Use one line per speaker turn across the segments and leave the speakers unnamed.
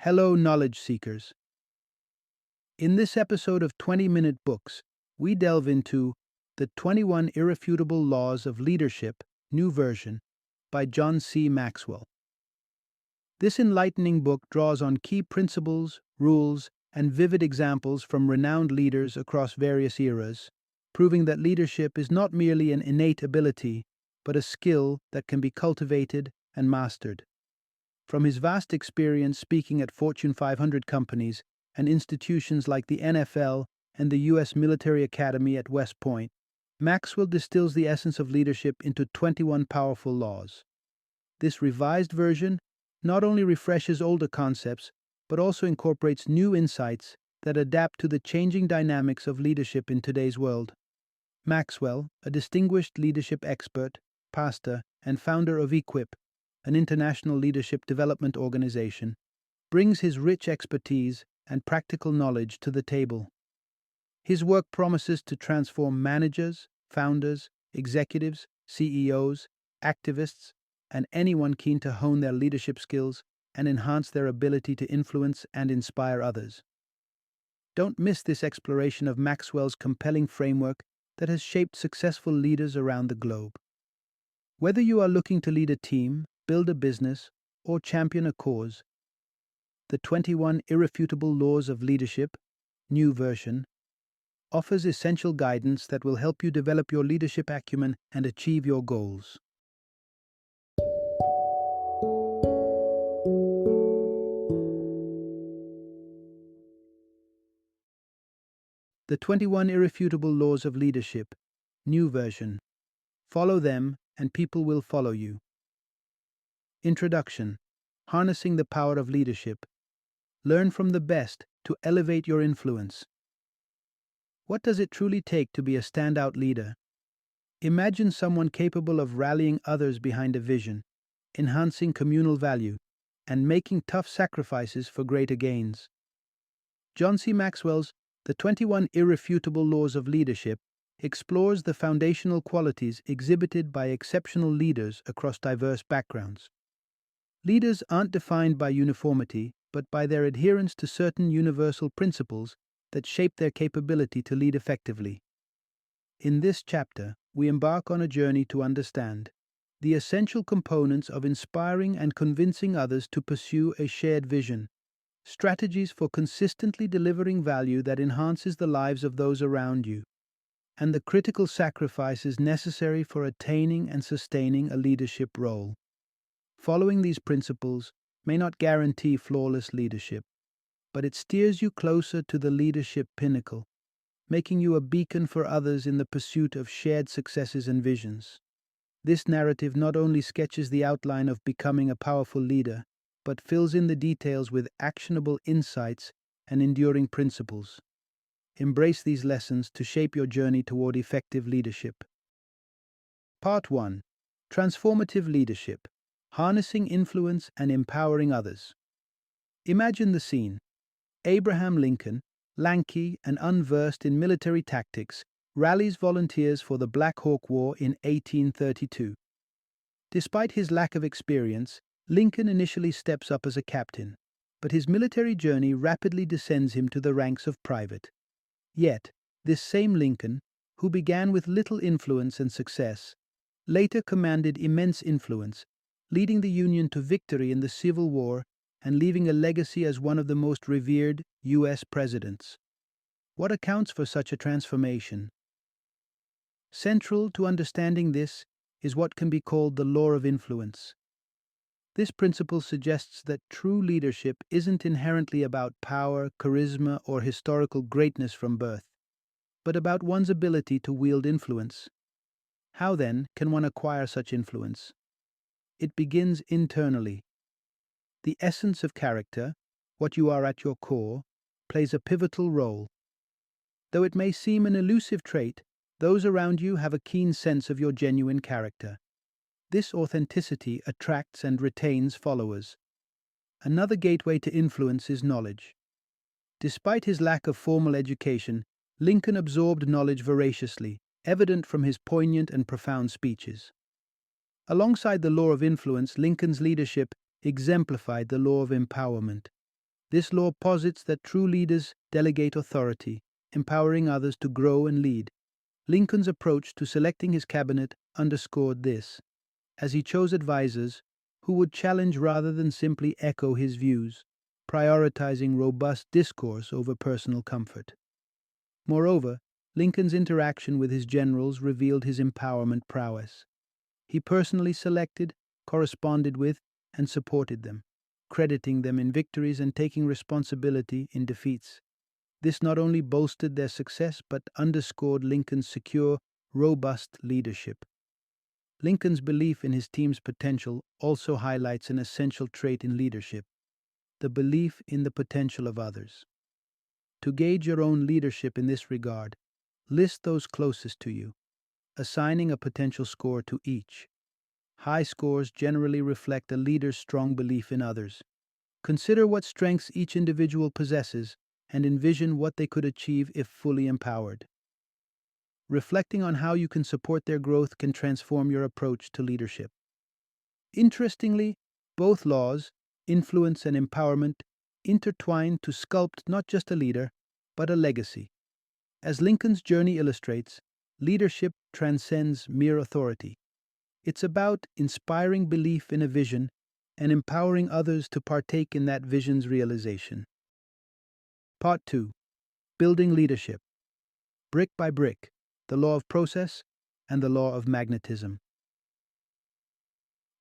Hello, knowledge seekers. In this episode of 20-Minute Books, we delve into The 21 Irrefutable Laws of Leadership, New Version, by John C. Maxwell. This enlightening book draws on key principles, rules, and vivid examples from renowned leaders across various eras, proving that leadership is not merely an innate ability, but a skill that can be cultivated and mastered. From his vast experience speaking at Fortune 500 companies and institutions like the NFL and the U.S. Military Academy at West Point, Maxwell distills the essence of leadership into 21 powerful laws. This revised version not only refreshes older concepts, but also incorporates new insights that adapt to the changing dynamics of leadership in today's world. Maxwell, a distinguished leadership expert, pastor, and founder of Equip, an international leadership development organization, brings his rich expertise and practical knowledge to the table. His work promises to transform managers, founders, executives, CEOs, activists, and anyone keen to hone their leadership skills and enhance their ability to influence and inspire others. Don't miss this exploration of Maxwell's compelling framework that has shaped successful leaders around the globe. Whether you are looking to lead a team, build a business, or champion a cause, the 21 Irrefutable Laws of Leadership, New Version, offers essential guidance that will help you develop your leadership acumen and achieve your goals. The 21 Irrefutable Laws of Leadership, New Version. Follow them, and people will follow you. Introduction. Harnessing the power of leadership. Learn from the best to elevate your influence. What does it truly take to be a standout leader? Imagine someone capable of rallying others behind a vision, enhancing communal value, and making tough sacrifices for greater gains. John C. Maxwell's The 21 Irrefutable Laws of Leadership explores the foundational qualities exhibited by exceptional leaders across diverse backgrounds. Leaders aren't defined by uniformity, but by their adherence to certain universal principles that shape their capability to lead effectively. In this chapter, we embark on a journey to understand the essential components of inspiring and convincing others to pursue a shared vision, strategies for consistently delivering value that enhances the lives of those around you, and the critical sacrifices necessary for attaining and sustaining a leadership role. Following these principles may not guarantee flawless leadership, but it steers you closer to the leadership pinnacle, making you a beacon for others in the pursuit of shared successes and visions. This narrative not only sketches the outline of becoming a powerful leader, but fills in the details with actionable insights and enduring principles. Embrace these lessons to shape your journey toward effective leadership. Part 1. Transformative Leadership. Harnessing influence and empowering others. Imagine the scene. Abraham Lincoln, lanky and unversed in military tactics, rallies volunteers for the Black Hawk War in 1832. Despite his lack of experience, Lincoln initially steps up as a captain, but his military journey rapidly descends him to the ranks of private. Yet, this same Lincoln, who began with little influence and success, later commanded immense influence, leading the Union to victory in the Civil War and leaving a legacy as one of the most revered U.S. presidents. What accounts for such a transformation? Central to understanding this is what can be called the law of influence. This principle suggests that true leadership isn't inherently about power, charisma, or historical greatness from birth, but about one's ability to wield influence. How then can one acquire such influence? It begins internally. The essence of character, what you are at your core, plays a pivotal role. Though it may seem an elusive trait, those around you have a keen sense of your genuine character. This authenticity attracts and retains followers. Another gateway to influence is knowledge. Despite his lack of formal education, Lincoln absorbed knowledge voraciously, evident from his poignant and profound speeches. Alongside the law of influence, Lincoln's leadership exemplified the law of empowerment. This law posits that true leaders delegate authority, empowering others to grow and lead. Lincoln's approach to selecting his cabinet underscored this, as he chose advisers who would challenge rather than simply echo his views, prioritizing robust discourse over personal comfort. Moreover, Lincoln's interaction with his generals revealed his empowerment prowess. He personally selected, corresponded with, and supported them, crediting them in victories and taking responsibility in defeats. This not only bolstered their success but underscored Lincoln's secure, robust leadership. Lincoln's belief in his team's potential also highlights an essential trait in leadership: the belief in the potential of others. To gauge your own leadership in this regard, list those closest to you, assigning a potential score to each. High scores generally reflect a leader's strong belief in others. Consider what strengths each individual possesses and envision what they could achieve if fully empowered. Reflecting on how you can support their growth can transform your approach to leadership. Interestingly, both laws, influence and empowerment, intertwine to sculpt not just a leader, but a legacy. As Lincoln's journey illustrates, leadership transcends mere authority. It's about inspiring belief in a vision and empowering others to partake in that vision's realization. Part 2. Building Leadership. Brick by Brick, the Law of Process and the Law of Magnetism.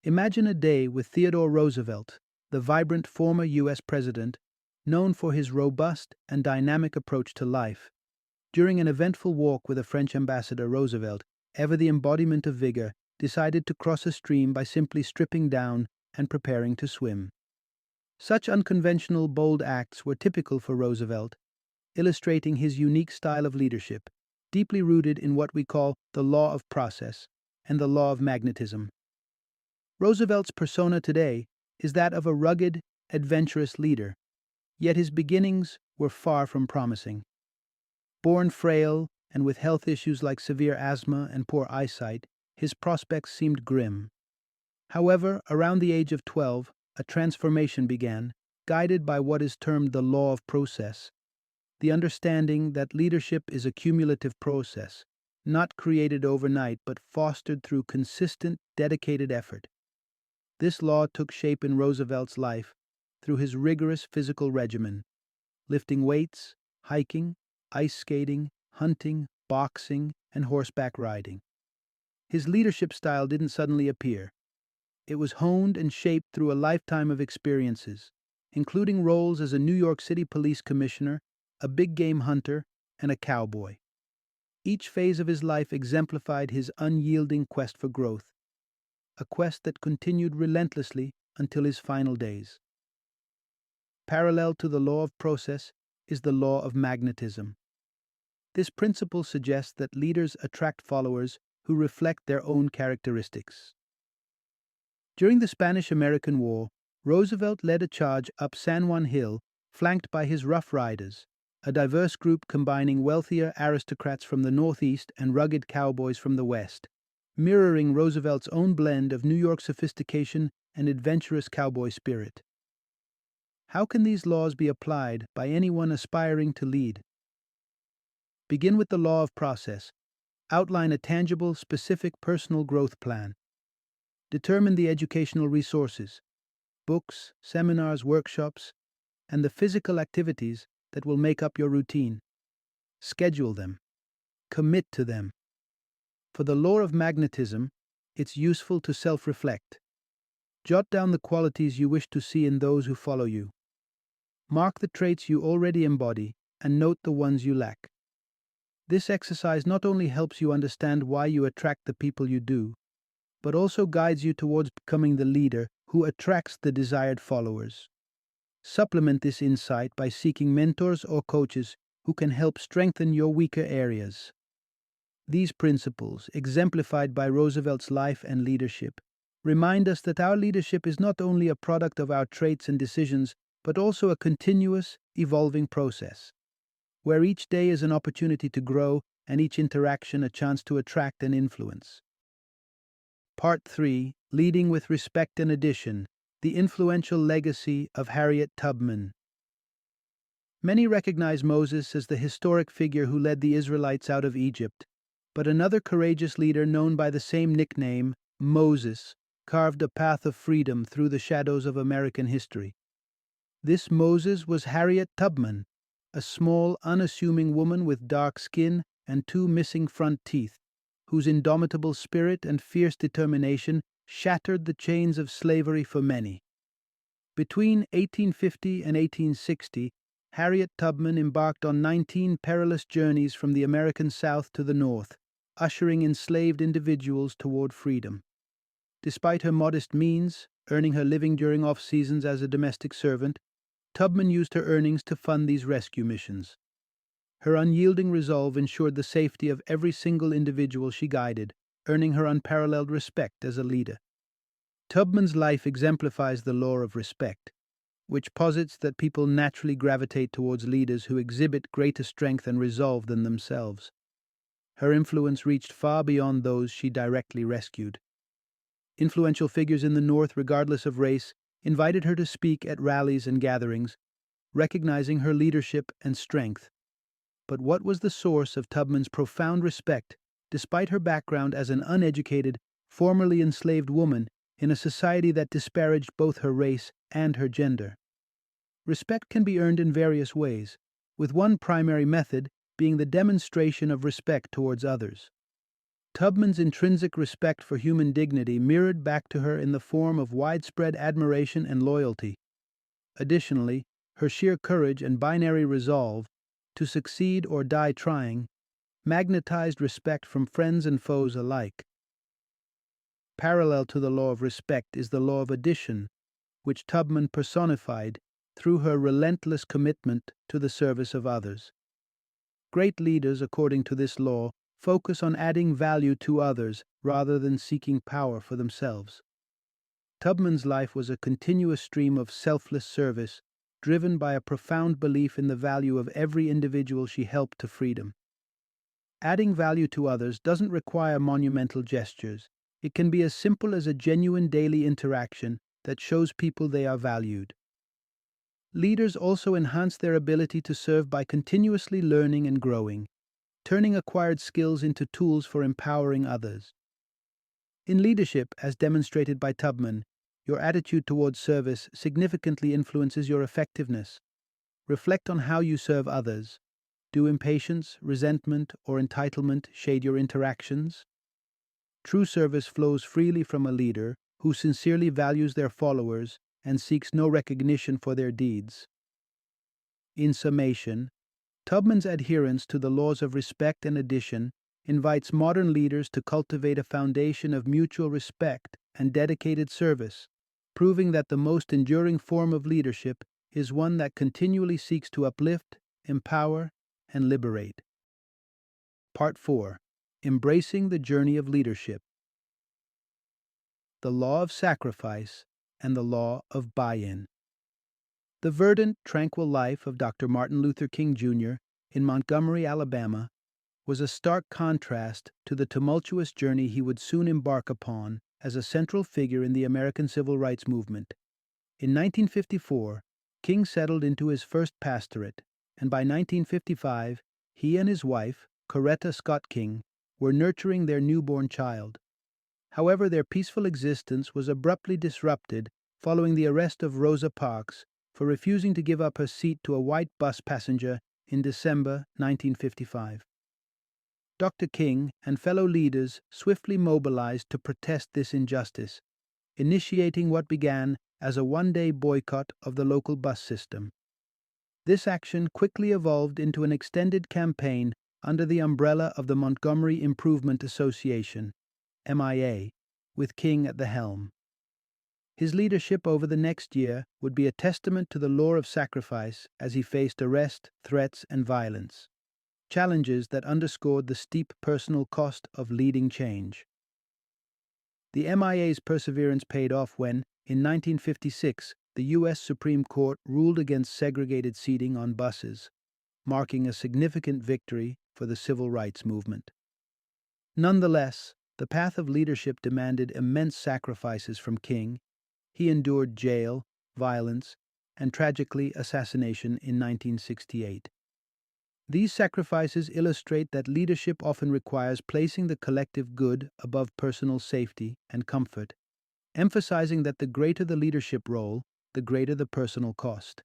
Imagine a day with Theodore Roosevelt, the vibrant former U.S. president, known for his robust and dynamic approach to life. During an eventful walk with a French ambassador, Roosevelt, ever the embodiment of vigor, decided to cross a stream by simply stripping down and preparing to swim. Such unconventional, bold acts were typical for Roosevelt, illustrating his unique style of leadership, deeply rooted in what we call the law of process and the law of magnetism. Roosevelt's persona today is that of a rugged, adventurous leader, yet his beginnings were far from promising. Born frail and with health issues like severe asthma and poor eyesight, his prospects seemed grim. However, around the age of 12, a transformation began, guided by what is termed the law of process, the understanding that leadership is a cumulative process, not created overnight but fostered through consistent, dedicated effort. This law took shape in Roosevelt's life through his rigorous physical regimen, lifting weights, hiking, ice skating, hunting, boxing, and horseback riding. His leadership style didn't suddenly appear. It was honed and shaped through a lifetime of experiences, including roles as a New York City police commissioner, a big game hunter, and a cowboy. Each phase of his life exemplified his unyielding quest for growth, a quest that continued relentlessly until his final days. Parallel to the law of process is the law of magnetism. This principle suggests that leaders attract followers who reflect their own characteristics. During the Spanish-American War, Roosevelt led a charge up San Juan Hill, flanked by his Rough Riders, a diverse group combining wealthier aristocrats from the Northeast and rugged cowboys from the West, mirroring Roosevelt's own blend of New York sophistication and adventurous cowboy spirit. How can these laws be applied by anyone aspiring to lead? Begin with the law of process. Outline a tangible, specific personal growth plan. Determine the educational resources, books, seminars, workshops, and the physical activities that will make up your routine. Schedule them. Commit to them. For the law of magnetism, it's useful to self-reflect. Jot down the qualities you wish to see in those who follow you. Mark the traits you already embody and note the ones you lack. This exercise not only helps you understand why you attract the people you do, but also guides you towards becoming the leader who attracts the desired followers. Supplement this insight by seeking mentors or coaches who can help strengthen your weaker areas. These principles, exemplified by Roosevelt's life and leadership, remind us that our leadership is not only a product of our traits and decisions, but also a continuous, evolving process, where each day is an opportunity to grow and each interaction a chance to attract and influence. Part 3. Leading with Respect and Addition, the influential legacy of Harriet Tubman. Many recognize Moses as the historic figure who led the Israelites out of Egypt, but another courageous leader known by the same nickname, Moses, carved a path of freedom through the shadows of American history. This Moses was Harriet Tubman, a small, unassuming woman with dark skin and two missing front teeth, whose indomitable spirit and fierce determination shattered the chains of slavery for many. Between 1850 and 1860, Harriet Tubman embarked on 19 perilous journeys from the American South to the North, ushering enslaved individuals toward freedom. Despite her modest means, earning her living during off-seasons as a domestic servant, Tubman used her earnings to fund these rescue missions. Her unyielding resolve ensured the safety of every single individual she guided, earning her unparalleled respect as a leader. Tubman's life exemplifies the law of respect, which posits that people naturally gravitate towards leaders who exhibit greater strength and resolve than themselves. Her influence reached far beyond those she directly rescued. Influential figures in the North, regardless of race, invited her to speak at rallies and gatherings, recognizing her leadership and strength. But what was the source of Tubman's profound respect, despite her background as an uneducated, formerly enslaved woman in a society that disparaged both her race and her gender? Respect can be earned in various ways, with one primary method being the demonstration of respect towards others. Tubman's intrinsic respect for human dignity mirrored back to her in the form of widespread admiration and loyalty. Additionally, her sheer courage and binary resolve to succeed or die trying magnetized respect from friends and foes alike. Parallel to the law of respect is the law of addition, which Tubman personified through her relentless commitment to the service of others. Great leaders, according to this law, focus on adding value to others rather than seeking power for themselves. Tubman's life was a continuous stream of selfless service, driven by a profound belief in the value of every individual she helped to freedom. Adding value to others doesn't require monumental gestures. It can be as simple as a genuine daily interaction that shows people they are valued. Leaders also enhance their ability to serve by continuously learning and growing, turning acquired skills into tools for empowering others. In leadership, as demonstrated by Tubman, your attitude towards service significantly influences your effectiveness. Reflect on how you serve others. Do impatience, resentment, or entitlement shade your interactions? True service flows freely from a leader who sincerely values their followers and seeks no recognition for their deeds. In summation, Tubman's adherence to the laws of respect and addition invites modern leaders to cultivate a foundation of mutual respect and dedicated service, proving that the most enduring form of leadership is one that continually seeks to uplift, empower, and liberate. Part 4. Embracing the Journey of Leadership. The Law of Sacrifice and the Law of Buy-in. The verdant, tranquil life of Dr. Martin Luther King, Jr. in Montgomery, Alabama, was a stark contrast to the tumultuous journey he would soon embark upon as a central figure in the American Civil Rights Movement. In 1954, King settled into his first pastorate, and by 1955, he and his wife, Coretta Scott King, were nurturing their newborn child. However, their peaceful existence was abruptly disrupted following the arrest of Rosa Parks for refusing to give up her seat to a white bus passenger in December 1955. Dr. King and fellow leaders swiftly mobilized to protest this injustice, initiating what began as a one-day boycott of the local bus system. This action quickly evolved into an extended campaign under the umbrella of the Montgomery Improvement Association, MIA, with King at the helm. His leadership over the next year would be a testament to the law of sacrifice as he faced arrest, threats, and violence, challenges that underscored the steep personal cost of leading change. The MIA's perseverance paid off when, in 1956, the U.S. Supreme Court ruled against segregated seating on buses, marking a significant victory for the civil rights movement. Nonetheless, the path of leadership demanded immense sacrifices from King. He endured jail, violence, and tragically assassination in 1968. These sacrifices illustrate that leadership often requires placing the collective good above personal safety and comfort, emphasizing that the greater the leadership role, the greater the personal cost.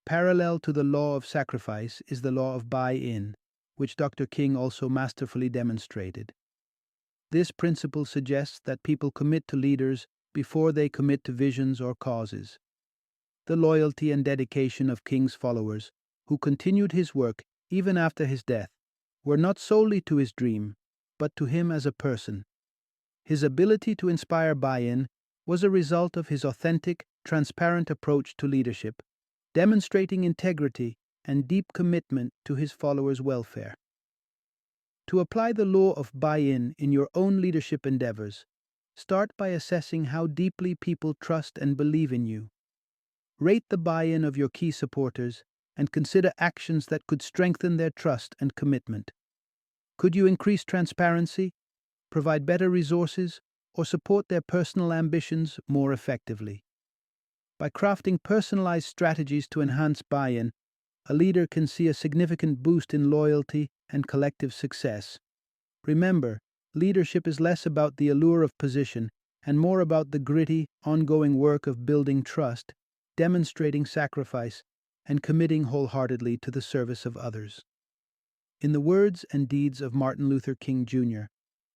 Parallel to the law of sacrifice is the law of buy-in, which Dr. King also masterfully demonstrated. This principle suggests that people commit to leaders before they commit to visions or causes. The loyalty and dedication of King's followers, who continued his work even after his death, were not solely to his dream, but to him as a person. His ability to inspire buy-in was a result of his authentic, transparent approach to leadership, demonstrating integrity and deep commitment to his followers' welfare. To apply the law of buy-in in your own leadership endeavors, start by assessing how deeply people trust and believe in you. Rate the buy-in of your key supporters and consider actions that could strengthen their trust and commitment. Could you increase transparency, provide better resources, or support their personal ambitions more effectively? By crafting personalized strategies to enhance buy-in, a leader can see a significant boost in loyalty and collective success. Remember, leadership is less about the allure of position and more about the gritty, ongoing work of building trust, demonstrating sacrifice, and committing wholeheartedly to the service of others. In the words and deeds of Martin Luther King Jr.,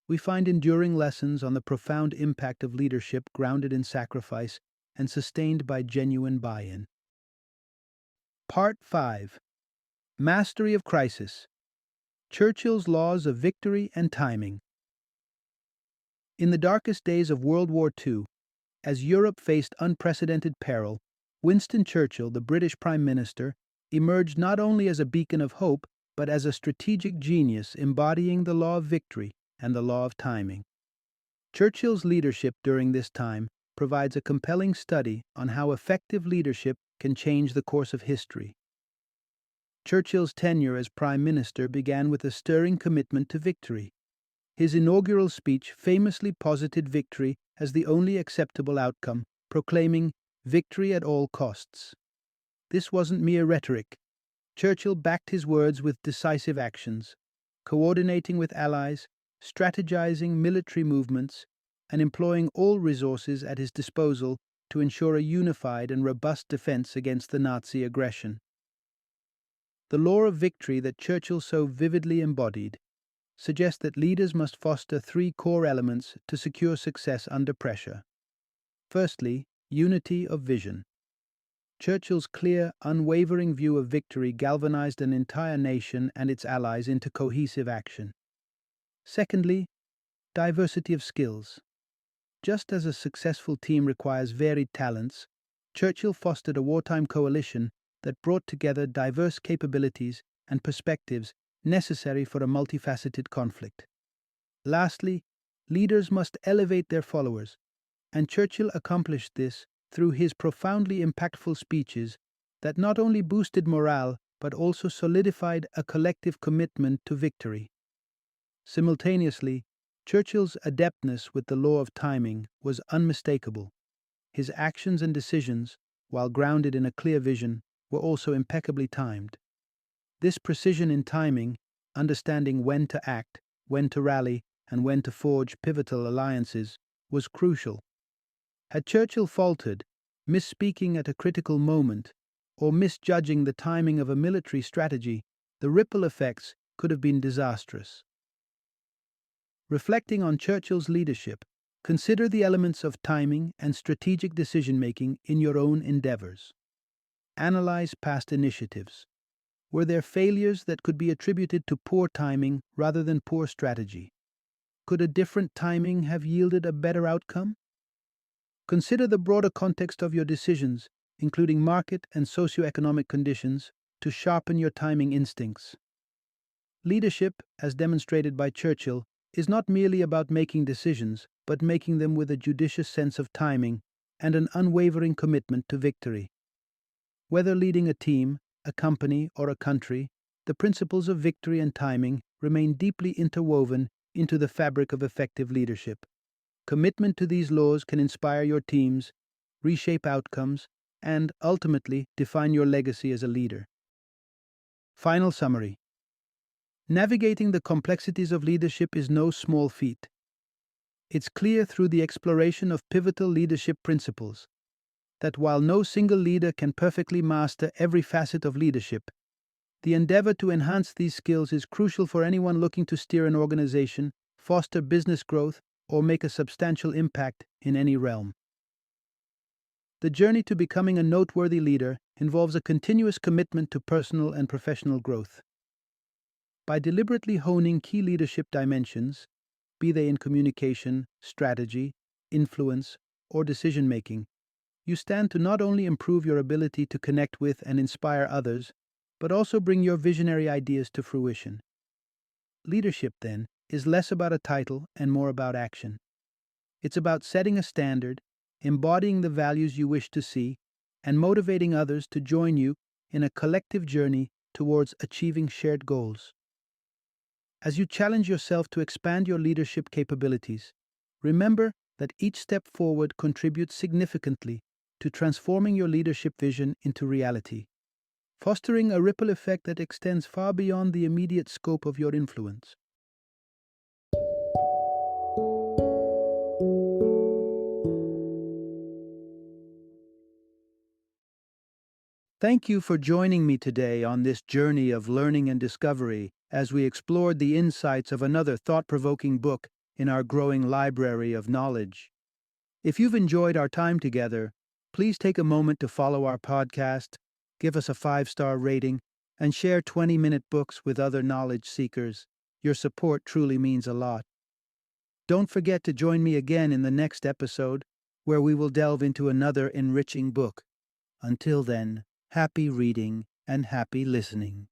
we find enduring lessons on the profound impact of leadership grounded in sacrifice and sustained by genuine buy-in. Part 5. Mastery of Crisis. Churchill's Laws of Victory and Timing. In the darkest days of World War II, as Europe faced unprecedented peril, Winston Churchill, the British Prime Minister, emerged not only as a beacon of hope, but as a strategic genius embodying the law of victory and the law of timing. Churchill's leadership during this time provides a compelling study on how effective leadership can change the course of history. Churchill's tenure as Prime Minister began with a stirring commitment to victory. His inaugural speech famously posited victory as the only acceptable outcome, proclaiming victory at all costs. This wasn't mere rhetoric. Churchill backed his words with decisive actions, coordinating with allies, strategizing military movements, and employing all resources at his disposal to ensure a unified and robust defense against the Nazi aggression. The law of victory that Churchill so vividly embodied suggests that leaders must foster three core elements to secure success under pressure. Firstly, unity of vision. Churchill's clear, unwavering view of victory galvanized an entire nation and its allies into cohesive action. Secondly, diversity of skills. Just as a successful team requires varied talents, Churchill fostered a wartime coalition that brought together diverse capabilities and perspectives necessary for a multifaceted conflict. Lastly, leaders must elevate their followers, and Churchill accomplished this through his profoundly impactful speeches that not only boosted morale but also solidified a collective commitment to victory. Simultaneously, Churchill's adeptness with the law of timing was unmistakable. His actions and decisions, while grounded in a clear vision, were also impeccably timed. This precision in timing, understanding when to act, when to rally, and when to forge pivotal alliances, was crucial. Had Churchill faltered, misspeaking at a critical moment, or misjudging the timing of a military strategy, the ripple effects could have been disastrous. Reflecting on Churchill's leadership, consider the elements of timing and strategic decision-making in your own endeavors. Analyze past initiatives. Were there failures that could be attributed to poor timing rather than poor strategy? Could a different timing have yielded a better outcome? Consider the broader context of your decisions, including market and socioeconomic conditions, to sharpen your timing instincts. Leadership, as demonstrated by Churchill, is not merely about making decisions, but making them with a judicious sense of timing and an unwavering commitment to victory. Whether leading a team, a company, or a country, the principles of victory and timing remain deeply interwoven into the fabric of effective leadership. Commitment to these laws can inspire your teams, reshape outcomes, and, ultimately, define your legacy as a leader. Final summary. Navigating the complexities of leadership is no small feat. It's clear through the exploration of pivotal leadership principles that while no single leader can perfectly master every facet of leadership, the endeavor to enhance these skills is crucial for anyone looking to steer an organization, foster business growth, or make a substantial impact in any realm. The journey to becoming a noteworthy leader involves a continuous commitment to personal and professional growth. By deliberately honing key leadership dimensions, be they in communication, strategy, influence, or decision-making, you stand to not only improve your ability to connect with and inspire others, but also bring your visionary ideas to fruition. Leadership, then, is less about a title and more about action. It's about setting a standard, embodying the values you wish to see, and motivating others to join you in a collective journey towards achieving shared goals. As you challenge yourself to expand your leadership capabilities, remember that each step forward contributes significantly to transforming your leadership vision into reality, fostering a ripple effect that extends far beyond the immediate scope of your influence. Thank you for joining me today on this journey of learning and discovery as we explored the insights of another thought-provoking book in our growing library of knowledge. If you've enjoyed our time together, please take a moment to follow our podcast, give us a 5-star rating, and share 20-minute books with other knowledge seekers. Your support truly means a lot. Don't forget to join me again in the next episode, where we will delve into another enriching book. Until then, happy reading and happy listening.